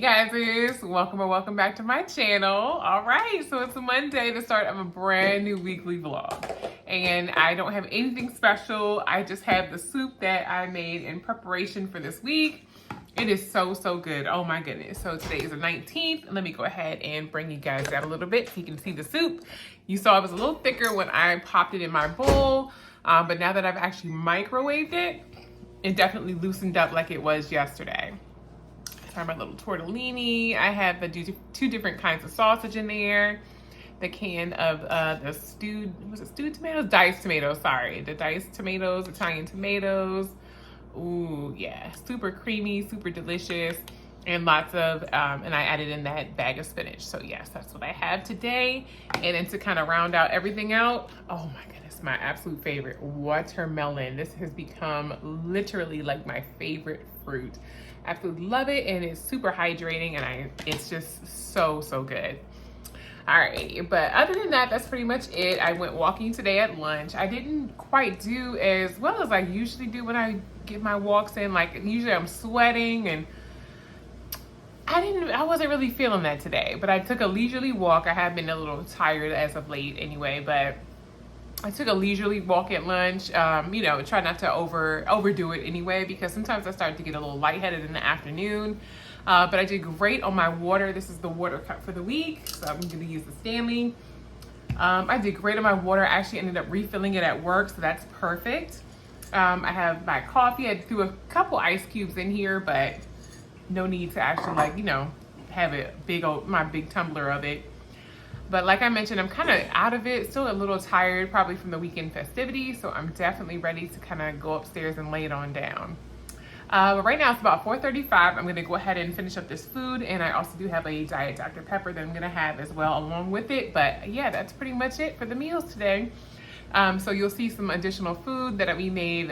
Hey guys, welcome or welcome back to my channel. All right, so it's Monday, the start of a brand new weekly vlog. And I don't have anything special. I just have the soup that I made in preparation for this week. It is so good. Oh my goodness. So today is the 19th. Let me go ahead and bring you guys out a little bit so you can see the soup. You saw it was a little thicker when I popped it in my bowl, but now that I've actually microwaved it, it definitely loosened up like it was yesterday. I have my little tortellini. I have the two different kinds of sausage in there. The can of the stewed tomatoes? Diced tomatoes, sorry. The diced tomatoes, Italian tomatoes. Ooh, yeah, super creamy, super delicious. And lots of, and I added in that bag of spinach. So yes, that's what I have today. And then to kind of round out everything out, oh my goodness, my absolute favorite, watermelon. This has become literally like my favorite fruit. Absolutely love it, and it's super hydrating, and it's just so good. Alrighty, but other than that, that's pretty much it. I went walking today at lunch. I didn't quite do as well as I usually do when I get my walks in. Like usually I'm sweating, and I wasn't really feeling that today, but I took a leisurely walk. I have been a little tired as of late anyway, but I took a leisurely walk at lunch, you know, try not to overdo it anyway, because sometimes I start to get a little lightheaded in the afternoon. But I did great on my water. This is the water cup for the week, so I'm gonna use the Stanley. I did great on my water. I actually ended up refilling it at work, so that's perfect. I have my coffee. I threw a couple ice cubes in here, but no need to actually, like, you know, have my big tumbler of it. But like I mentioned, I'm kind of out of it, still a little tired, probably from the weekend festivities, so I'm definitely ready to kind of go upstairs and lay it on down. But right now it's about 4:35. I'm gonna go ahead and finish up this food, and I also do have a Diet Dr. Pepper that I'm gonna have as well along with it. But yeah, that's pretty much it for the meals today. So you'll see some additional food that we made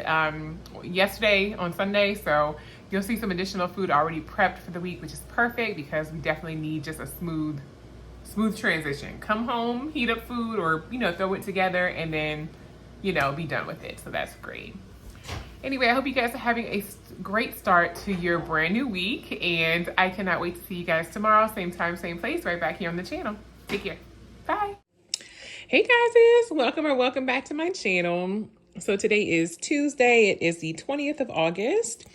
yesterday on Sunday. So you'll see some additional food already prepped for the week, which is perfect because we definitely need just a smooth transition. Come home, heat up food, or, you know, throw it together and then, you know, be done with it. So that's great. Anyway, I hope you guys are having a great start to your brand new week, and I cannot wait to see you guys tomorrow, same time, same place, right back here on the channel. Take care. Bye. Hey guys, welcome back to my channel. So today is Tuesday. It is the 20th of August,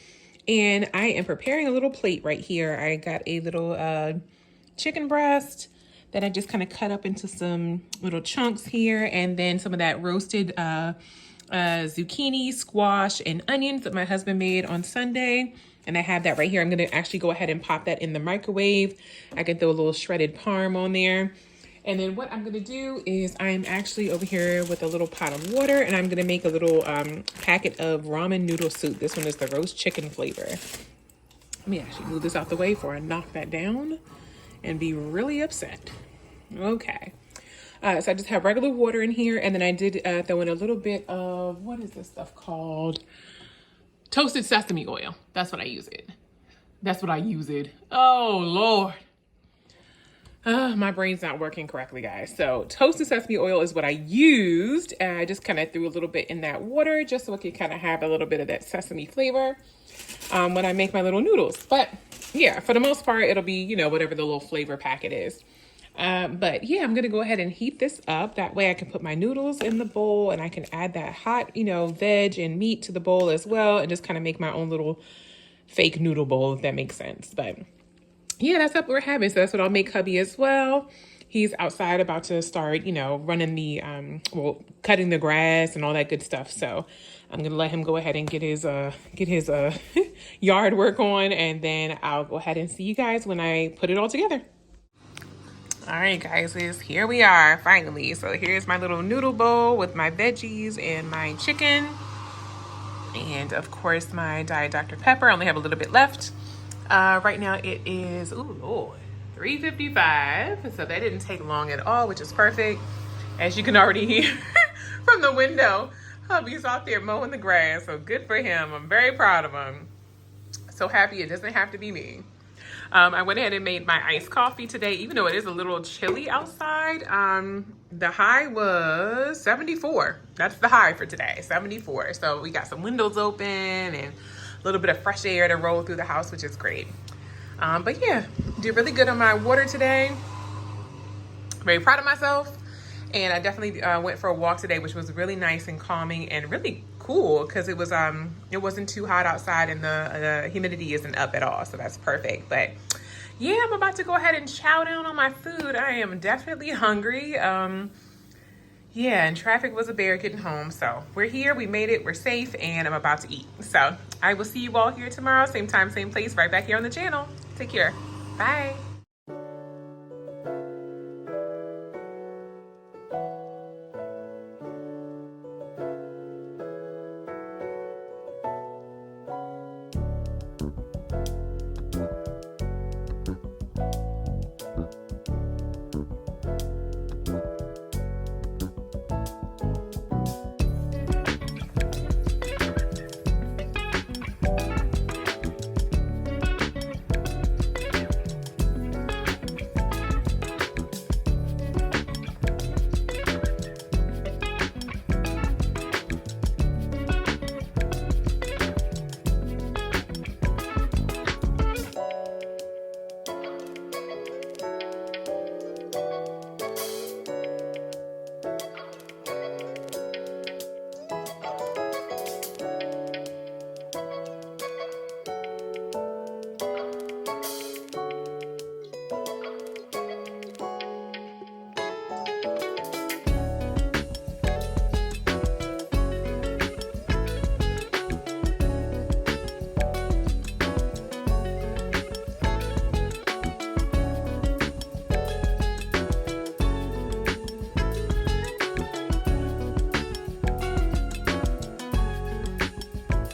and I am preparing a little plate right here. I got a little chicken breast that I just kind of cut up into some little chunks here, and then some of that roasted zucchini, squash, and onions that my husband made on Sunday. And I have that right here. I'm gonna actually go ahead and pop that in the microwave. I can throw a little shredded parm on there. And then what I'm gonna do is I'm actually over here with a little pot of water, and I'm gonna make a little packet of ramen noodle soup. This one is the roast chicken flavor. Let me actually move this out the way before I knock that down and be really upset. Okay. So I just have regular water in here, and then I did throw in a little bit of, what is this stuff called? Toasted sesame oil. That's what I use it. Oh, Lord. My brain's not working correctly, guys. So toasted sesame oil is what I used. I just kind of threw a little bit in that water just so it could kind of have a little bit of that sesame flavor when I make my little noodles. But yeah, for the most part, it'll be, you know, whatever the little flavor packet is. But yeah, I'm gonna go ahead and heat this up. That way I can put my noodles in the bowl, and I can add that hot, you know, veg and meat to the bowl as well, and just kind of make my own little fake noodle bowl, if that makes sense. But yeah, that's what we're having. So that's what I'll make hubby as well. He's outside about to start, you know, running the, cutting the grass and all that good stuff. So I'm gonna let him go ahead and get his yard work on, and then I'll go ahead and see you guys when I put it all together. All right, guys, here we are finally. So here's my little noodle bowl with my veggies and my chicken, and of course my Diet Dr. Pepper. I only have a little bit left. Right now it is, ooh, Lord, 3:55. So that didn't take long at all, which is perfect. As you can already hear from the window, hubby's out there mowing the grass. So good for him. I'm very proud of him. So happy it doesn't have to be me. I went ahead and made my iced coffee today, even though it is a little chilly outside. The high was 74. That's the high for today, 74. So we got some windows open and a little bit of fresh air to roll through the house, which is great. But yeah, did really good on my water today. Very proud of myself. And I definitely went for a walk today, which was really nice and calming and really cool because it wasn't too hot outside and the humidity isn't up at all, so that's perfect. But yeah, I'm about to go ahead and chow down on my food. I am definitely hungry. Yeah, and traffic was a bear getting home, so we're here, we made it, we're safe, and I'm about to eat. So I will see you all here tomorrow, same time, same place, right back here on the channel. Take care. Bye.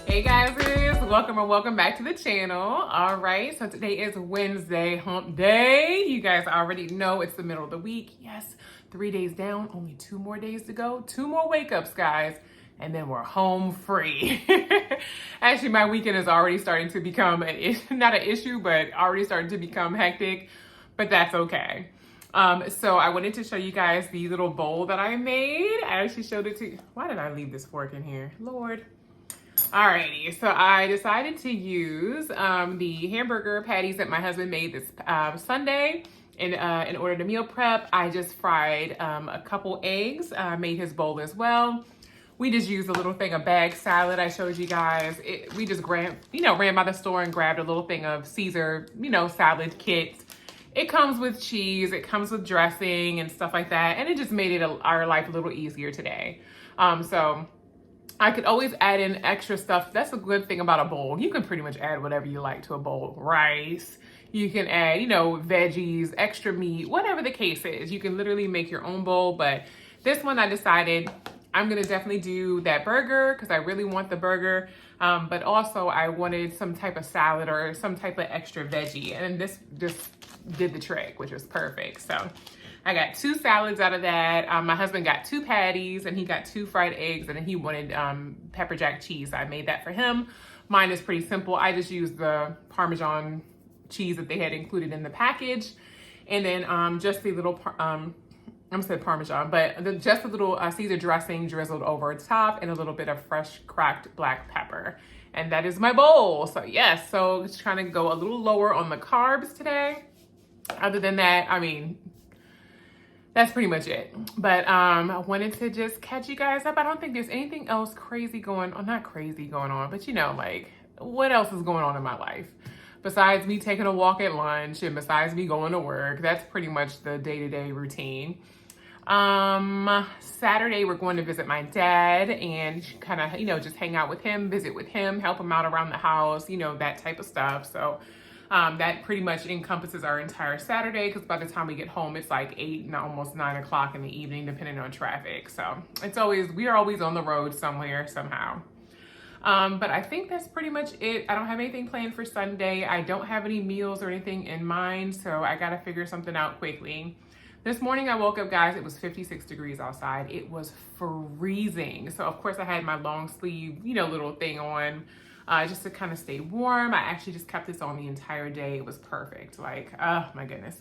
Hey guys, welcome and welcome back to the channel. All right, so today is Wednesday, hump day. You guys already know it's the middle of the week. Yes, 3 days down, only 2 more days to go. 2 more wake ups, guys, and then we're home free. Actually, my weekend is already starting to become not an issue, but already starting to become hectic, but that's okay. So I wanted to show you guys the little bowl that I made. I actually showed it to you. Why did I leave this fork in here? Lord. Alrighty, so I decided to use the hamburger patties that my husband made this Sunday. In order to meal prep, I just fried a couple eggs, made his bowl as well. We just used a little thing of bag salad I showed you guys. We just ran by the store and grabbed a little thing of Caesar, salad kits. It comes with cheese, it comes with dressing and stuff like that, and it just made it our life a little easier today. So I could always add in extra stuff. That's a good thing about a bowl. You can pretty much add whatever you like to a bowl. Rice, you can add, veggies, extra meat, whatever the case is. You can literally make your own bowl, but this one I decided I'm gonna definitely do that burger because I really want the burger, but also I wanted some type of salad or some type of extra veggie, and this just did the trick, which was perfect. So I got 2 salads out of that. My husband got 2 patties and he got 2 fried eggs, and then he wanted pepper jack cheese. I made that for him. Mine is pretty simple. I just used the Parmesan cheese that they had included in the package. And then just the little, I'm gonna say Parmesan, but just a little Caesar dressing drizzled over top and a little bit of fresh cracked black pepper. And that is my bowl. So yes, so just trying to go a little lower on the carbs today. Other than that, that's pretty much it. But I wanted to just catch you guys up. I don't think there's anything else crazy going on. Not crazy going on, but what else is going on in my life? Besides me taking a walk at lunch and besides me going to work, that's pretty much the day-to-day routine. Saturday, we're going to visit my dad and kind of, just hang out with him, visit with him, help him out around the house, that type of stuff. So that pretty much encompasses our entire Saturday because by the time we get home, it's like 8 and almost 9 o'clock in the evening, depending on traffic. So we are always on the road somewhere, somehow. But I think that's pretty much it. I don't have anything planned for Sunday. I don't have any meals or anything in mind, so I got to figure something out quickly. This morning I woke up, guys, it was 56 degrees outside. It was freezing. So of course I had my long sleeve, little thing on. Just to kind of stay warm. I actually just kept this on the entire day. It was perfect. Oh my goodness.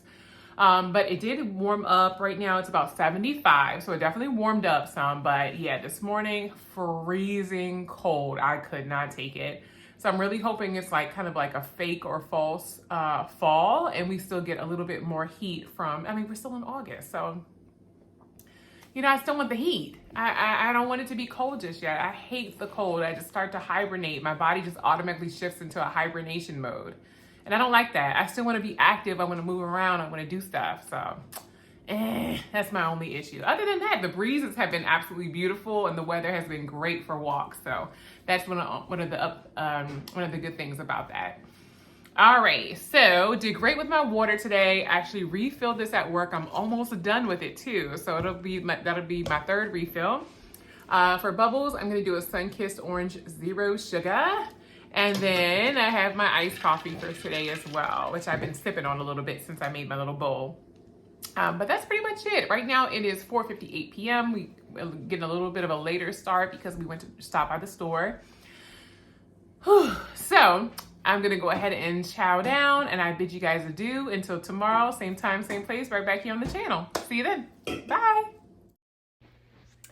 But it did warm up. Right now it's about 75. So it definitely warmed up some. But yeah, this morning, freezing cold. I could not take it. So I'm really hoping it's like kind of like a fake or false fall, and we still get a little bit more heat from, I mean, we're still in August, so you know, I still want the heat. I don't want it to be cold just yet. I hate the cold. I just start to hibernate. My body just automatically shifts into a hibernation mode. And I don't like that. I still want to be active. I want to move around. I want to do stuff. So, that's my only issue. Other than that, the breezes have been absolutely beautiful and the weather has been great for walks. So that's one of the good things about that. All right, so did great with my water today. Actually refilled this at work. I'm almost done with it too. So that'll be my third refill. For bubbles, I'm gonna do a Sunkissed Orange Zero Sugar. And then I have my iced coffee for today as well, which I've been sipping on a little bit since I made my little bowl. But that's pretty much it. Right now it is 4:58 p.m. We're getting a little bit of a later start because we went to stop by the store. So I'm gonna go ahead and chow down, and I bid you guys adieu until tomorrow, same time, same place, right back here on the channel. See you then. Bye.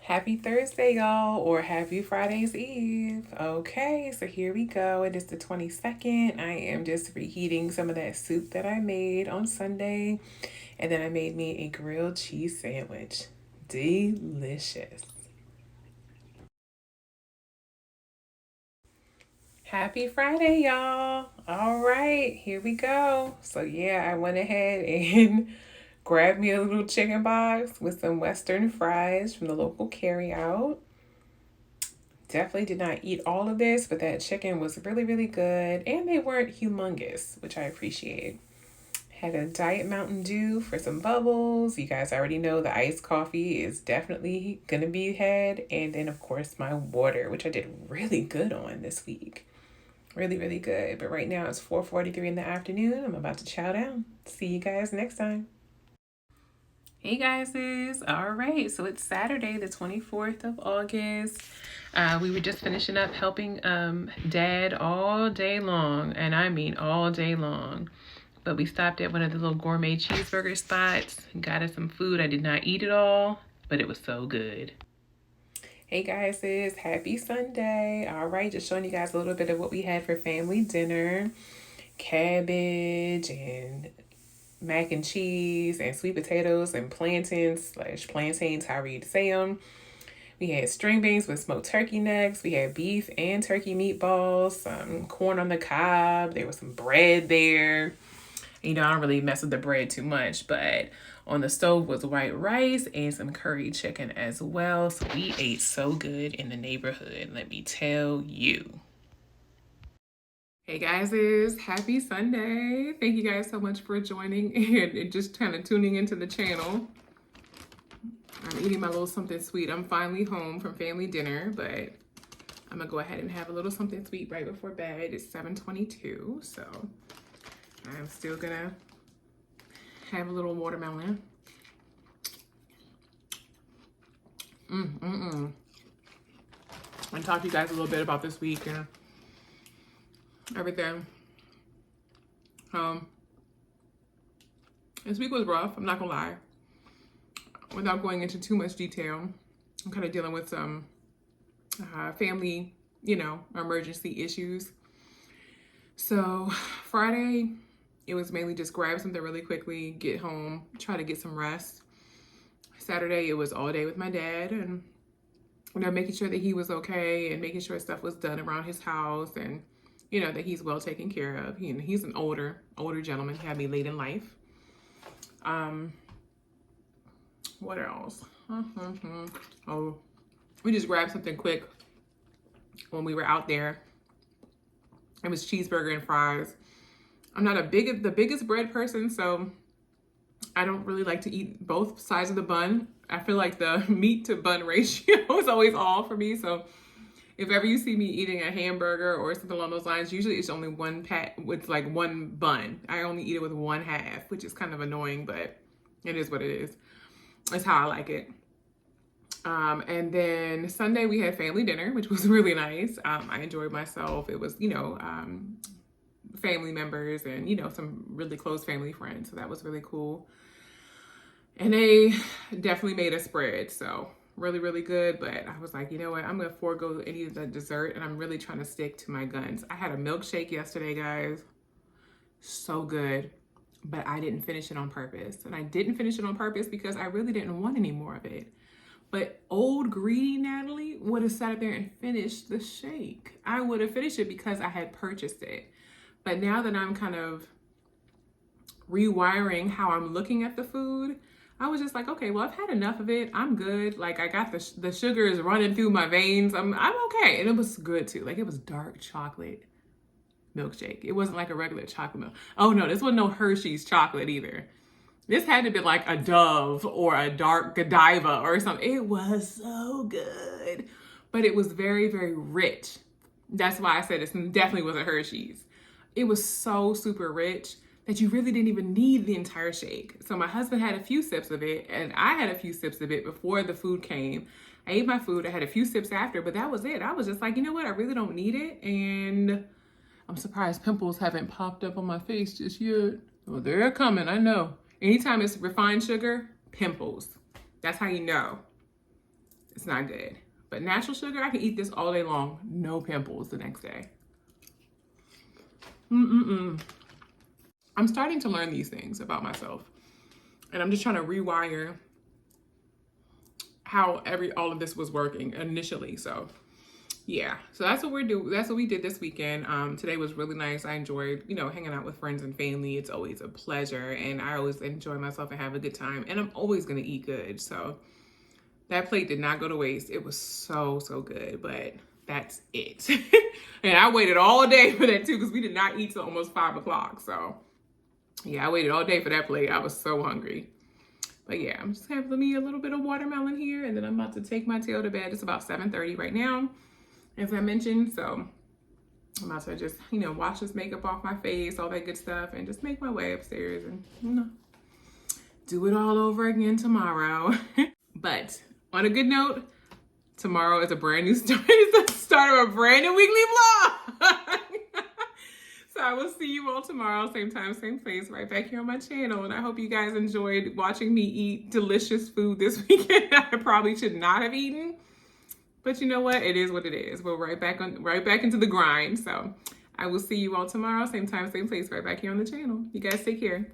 Happy Thursday, y'all, or happy Friday's Eve. Okay, so here we go. It is the 22nd. I am just reheating some of that soup that I made on Sunday, and then I made me a grilled cheese sandwich. Delicious. Happy Friday, y'all. All right, here we go. So yeah, I went ahead and grabbed me a little chicken box with some Western fries from the local carryout. Definitely did not eat all of this, but that chicken was really, really good. And they weren't humongous, which I appreciate. Had a Diet Mountain Dew for some bubbles. You guys already know the iced coffee is definitely gonna be had. And then of course my water, which I did really good on this week. Really, really good. But right now it's 4:43 in the afternoon. I'm about to chow down. See you guys next time. Hey guys, all right. So it's Saturday, the 24th of August. We were just finishing up helping Dad all day long, and I mean all day long. But we stopped at one of the little gourmet cheeseburger spots, got us some food. I did not eat it all, but it was so good. Hey guys, happy Sunday. All right, just showing you guys a little bit of what we had for family dinner. Cabbage and mac and cheese and sweet potatoes and plantains, however you say them. We had string beans with smoked turkey necks. We had beef and turkey meatballs, some corn on the cob. There was some bread there. You know, I don't really mess with the bread too much, but on the stove was white rice and some curry chicken as well. So we ate so good in the neighborhood, let me tell you. Hey guys, happy Sunday. Thank you guys so much for joining and just kind of tuning into the channel. I'm eating my little something sweet. I'm finally home from family dinner, but I'm gonna go ahead and have a little something sweet right before bed. It's 7:22, so I'm still gonna have a little watermelon. I'm gonna talk to you guys a little bit about this week and everything. This week was rough, I'm not gonna lie. Without going into too much detail, I'm kind of dealing with some family, emergency issues. So Friday, it was mainly just grab something really quickly, get home, try to get some rest. Saturday, it was all day with my dad and, making sure that he was okay and making sure stuff was done around his house and, that he's well taken care of. He's an older gentleman. He had me late in life. What else? Oh, we just grabbed something quick when we were out there. It was cheeseburger and fries. I'm not the biggest bread person, so I don't really like to eat both sides of the bun. I feel like the meat to bun ratio is always off for me. So if ever you see me eating a hamburger or something along those lines, usually it's only one with like one bun. I only eat it with one half, which is kind of annoying, but it is what it is. That's how I like it. And then Sunday we had family dinner, which was really nice. I enjoyed myself. It was, family members and, some really close family friends. So that was really cool. And they definitely made a spread. So really, really good. But I was like, you know what? I'm going to forego any of the dessert, and I'm really trying to stick to my guns. I had a milkshake yesterday, guys. So good. But I didn't finish it on purpose. And I didn't finish it on purpose because I really didn't want any more of it. But old greedy Natalie would have sat up there and finished the shake. I would have finished it because I had purchased it. But now that I'm kind of rewiring how I'm looking at the food, I was just like, okay, well, I've had enough of it. I'm good. Like, I got the sugar is running through my veins. I'm okay. And it was good too. Like, it was dark chocolate milkshake. It wasn't like a regular chocolate milk. Oh no, this wasn't no Hershey's chocolate either. This had to be like a Dove or a dark Godiva or something. It was so good. But it was very, very rich. That's why I said it definitely wasn't Hershey's. It was so super rich that you really didn't even need the entire shake. So my husband had a few sips of it, and I had a few sips of it before the food came. I ate my food. I had a few sips after, but that was it. I was just like, you know what? I really don't need it. And I'm surprised pimples haven't popped up on my face just yet. Well, they're coming, I know. Anytime it's refined sugar, pimples. That's how you know it's not good. But natural sugar, I can eat this all day long. No pimples the next day. I'm starting to learn these things about myself. And I'm just trying to rewire how all of this was working initially. So yeah, so that's what we did this weekend. Today was really nice. I enjoyed, hanging out with friends and family. It's always a pleasure, and I always enjoy myself and have a good time, and I'm always going to eat good. So that plate did not go to waste. It was so, so good, but that's it. And I waited all day for that too, because we did not eat till almost 5 o'clock. So yeah, I waited all day for that plate. I was so hungry. But yeah, I'm just having me a little bit of watermelon here, and then I'm about to take my tail to bed. It's about 7:30 right now, as I mentioned. So I'm about to just, wash this makeup off my face, all that good stuff, and just make my way upstairs and, do it all over again tomorrow. But on a good note, tomorrow is a brand new start. It's the start of a brand new weekly vlog. So I will see you all tomorrow, same time, same place, right back here on my channel. And I hope you guys enjoyed watching me eat delicious food this weekend I probably should not have eaten. But you know what? It is what it is. We're right back into the grind. So I will see you all tomorrow, same time, same place, right back here on the channel. You guys take care.